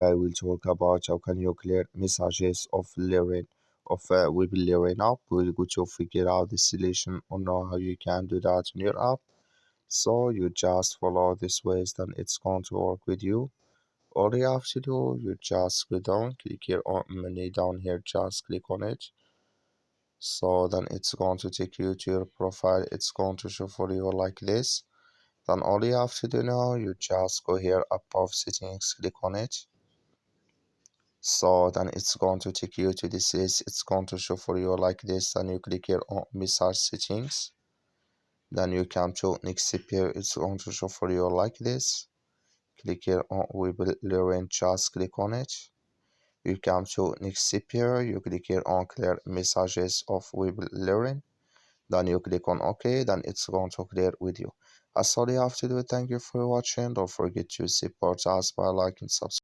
I will talk about how can you clear messages of learning of Webull Learning app. We'll go to figure out the solution on how you can do that in your app. So you just follow this ways, then it's going to work with you. All you have to do, you just go down, click here on menu down here, just click on it. So then it's going to take you to your profile. It's going to show for you like this. Then all you have to do now, you just go here above settings, click on it. So then it's going to take you to this list. It's going to show for you like this. Then you click here on message settings. Then you come to next here. It's going to show for you like this. Click here on Webull Learn, just click on it. You come to next here. You click here on clear messages of Webull Learn. Then you click on OK. Then it's going to clear with you. That's all you have to do. Thank you for watching. Don't forget to support us by liking, subscribe.